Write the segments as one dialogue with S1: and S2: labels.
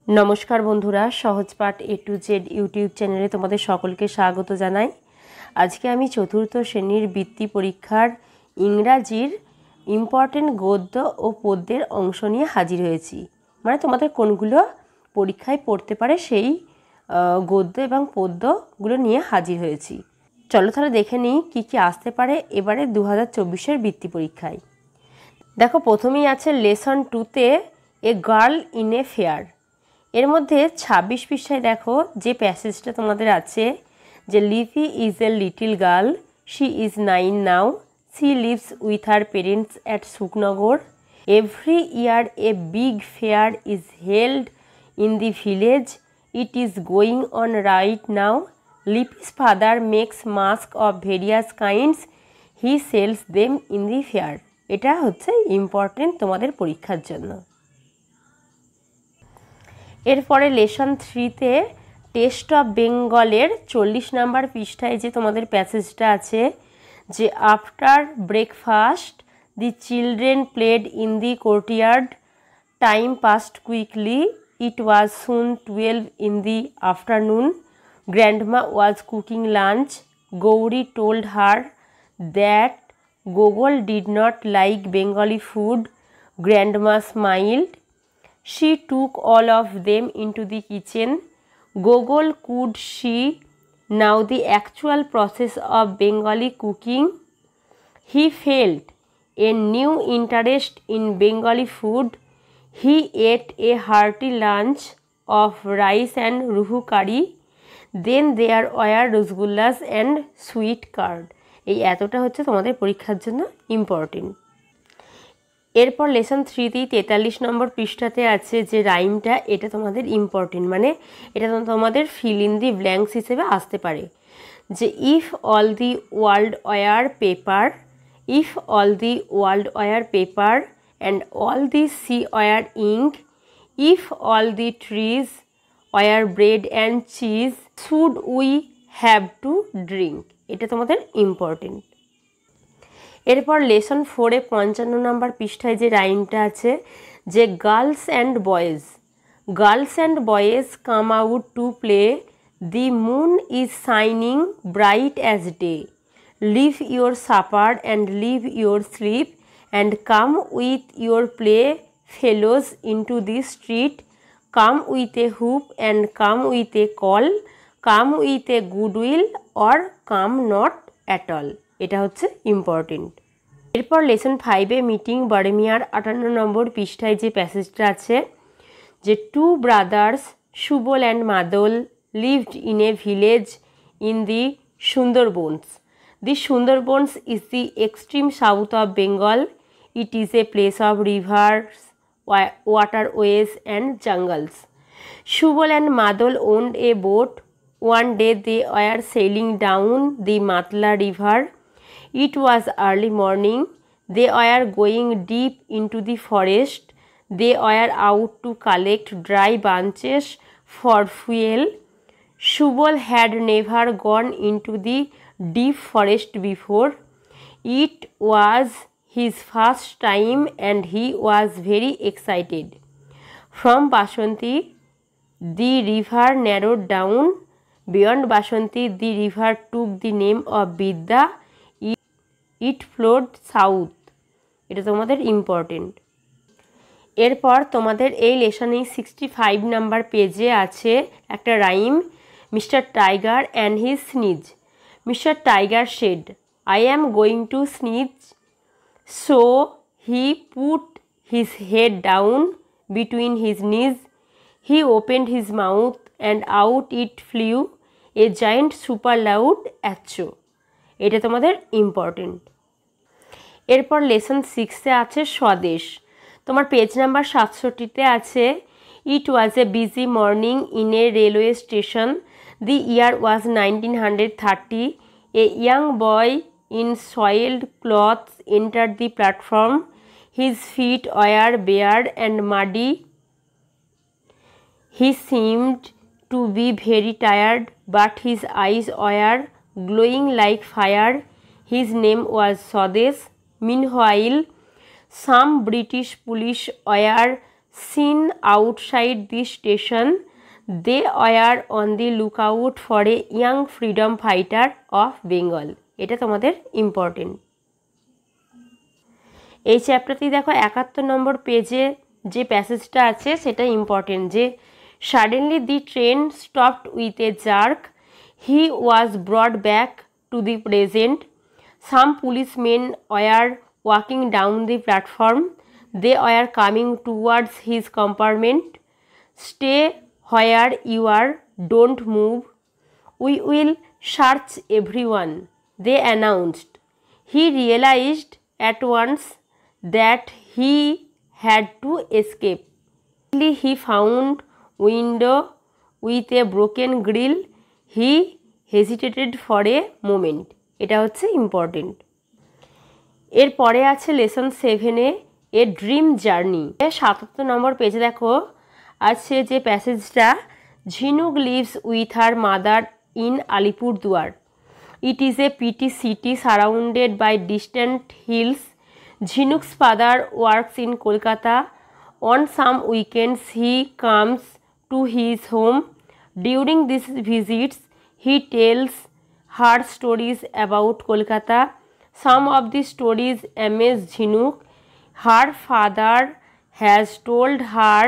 S1: नमस्कार बंधुरा सहज पाठ ए टू जेड यूट्यूब चैनेले तुम्हारे सकलके स्वागत जानाई। आज के आमी चतुर्थ श्रेणीर बृत्ति परीक्षार इंग्राजिर इम्पर्टेंट गद्य और पद्येर अंश निये हाजिर हयेछि। माने तुम्हादेर कोनगुलो परीक्षाय पड़ते पारे सेई गद्य एबं पद्यगुलो निये हाजिर हयेछि। चलो ताहले देखे निई कि आसते पारे एबारे 2024 बृत्ति परीक्षाय। देखो प्रथमेई आछे लेसन 2 ते ए गार्ल इन ए फेयर। एर मध्य 26 पृष्ठाय देखो जे पैसेजटा तुम्हादेर आछे जे Lipi is a little girl, she is 9 now, she lives with her parents at Sukhnagar. Every year a big fair is held in the village, it is going on right now. लिपि's father makes mask of various kinds, he sells them in the fair। এটা হচ্ছে important তোমাদের পরীক্ষার জন্য। এরপরে lesson 3 তে test of বেঙ্গলের 40 নম্বর পৃষ্ঠায় যে তোমাদের প্যাসেজটা আছে যে after breakfast the children played in the courtyard, time passed quickly, it was soon 12 in the afternoon, grandma was cooking lunch, Gauri told her that Gogol did not like Bengali food, grandma smiled, she took all of them into the kitchen, Gogol could see now the actual process of Bengali cooking, he felt a new interest in Bengali food, he ate a hearty lunch of rice and ruhu curry, then there were rasgullas and sweet curd. এই এতটা হচ্ছে তোমাদের পরীক্ষার জন্য important. এরপর lesson 3 তে 43 নম্বর পৃষ্ঠাতে আছে যে রাইমটা, এটা তোমাদের ইম্পর্টেন্ট, মানে এটা তোমাদের ফিল ইন দি ব্ল্যাঙ্কস হিসেবে আসতে পারে। যে if all the world were paper, if all the world were paper and all the sea were ink, if all the trees were bread and cheese, should we have to drink. এটা তোমাদের important. এরপর lesson 4 55 নম্বর পৃষ্ঠায় যে রাইমটা আছে যে girls and boys, girls and boys come out to play, the moon is shining bright as day, leave your supper and leave your sleep and come with your play fellows into the street, come with a hoop and come with a call, come with a good will or come not at all. এটা হচ্ছে important. এরপর lesson 5 meeting বার্মিয়ার 58 নম্বর পৃষ্ঠায় যে প্যাসেজটা আছে যে two brothers Subal and Madal lived in a village in the Sundarbans, the Sundarbans is the extreme south of Bengal, it is a place of rivers, waterways and jungles. Subal and Madol owned a boat. One day they were sailing down the Matla river. It was early morning. They were going deep into the forest. They were out to collect dry branches for fuel. Subal had never gone into the deep forest before. It was his first time and he was very excited. From Bashanti, the river narrowed down. Beyond Bashanti, the river took the name of Bidda. It flowed south. এটা তোমাদের important. এরপর তোমাদের এই লেসনে 65 number পেজে আছে একটা rhyme, Mister Tiger and his sneeze. Mister Tiger said, I am going to sneeze. So he put his head down between his knees. He opened his mouth and out it flew a giant super loud achoo। এটা তোমাদের important. এরপর lesson 6 আছে স্বদেশ। তোমার page number 67 আছে it was a busy morning in a railway station, the year was 1930, a young boy in soiled clothes entered the platform. His feet were bare and muddy. He seemed to be very tired, but his eyes were glowing like fire. His name was Swades. Meanwhile, some British police were seen outside the station. They were on the lookout for a young freedom fighter of Bengal. এটা তোমাদের important. এই চ্যাপ্টারটি দেখো 71 নম্বর পেজে যে প্যাসেজটা আছে সেটা important, যে suddenly the train stopped with a jerk. He was brought back to the present. Some policemen were walking down the platform. They were coming towards his compartment. Stay where you are, don't move. We will search everyone, they announced. He realized at once that he had to escape. He found window with a broken grill. He hesitated for a moment. এটা হচ্ছে important. এরপরে আছে lesson 7-এ a dream journey. 77 নম্বর পেজে দেখো আছে যে প্যাসেজটা, Jhinuk lives with her mother in Alipurduar. It is a pretty city surrounded by distant hills. Jhinuk's father works in Kolkata. On some weekends he comes to his home. During these visits, he tells her stories about Kolkata. Some of the stories amaze Jhinuk. Her father has told her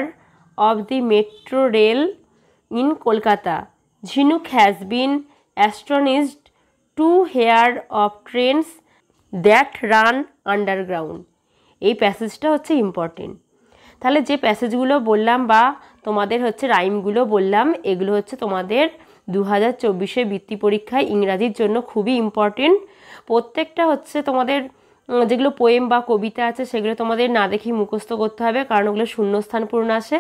S1: of the metro rail in Kolkata. Jhinuk has been astonished to hear of trains that run underground. এই প্যাসেজটা হচ্ছে important. তাহলে যে প্যাসেজগুলো বললাম বা তোমাদের হচ্ছে রাইমগুলো বললাম, এগুলো হচ্ছে তোমাদের 2024 বৃত্তি পরীক্ষায় ইংরাজির জন্য খুবই ইম্পর্টেন্ট। প্রত্যেকটা হচ্ছে তোমাদের যেগুলো পোয়েম বা কবিতা আছে সেগুলো তোমাদের না দেখেই মুখস্থ করতে হবে, কারণ ওগুলো শূন্যস্থান পূরণ আসে।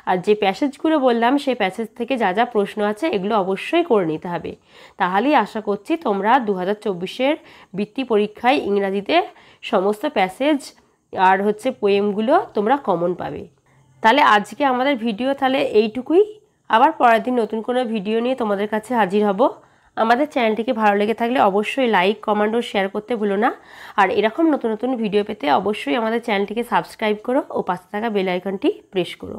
S1: আর যে প্যাসেজগুলো বললাম সেই প্যাসেজ থেকে যা যা প্রশ্ন আছে এগুলো অবশ্যই করে নিতে হবে। তাহলেই আশা করছি তোমরা 2024 বৃত্তি পরীক্ষায় ইংরাজিতে সমস্ত প্যাসেজ আর হচ্ছে পোয়েমগুলো তোমরা কমন পাবে। তাহলে আজকে আমাদের ভিডিও তাহলে এইটুকুই। আবার পরের দিন নতুন কোনো ভিডিও নিয়ে তোমাদের কাছে হাজির হব। আমাদের চ্যানেলটিকে ভালো লেগে থাকলে অবশ্যই লাইক, কমেন্ট ও শেয়ার করতে ভুলো না। আর এরকম নতুন নতুন ভিডিও পেতে অবশ্যই আমাদের চ্যানেলটিকে সাবস্ক্রাইব করো ও পাশে থাকা বেল আইকনটি প্রেস করো।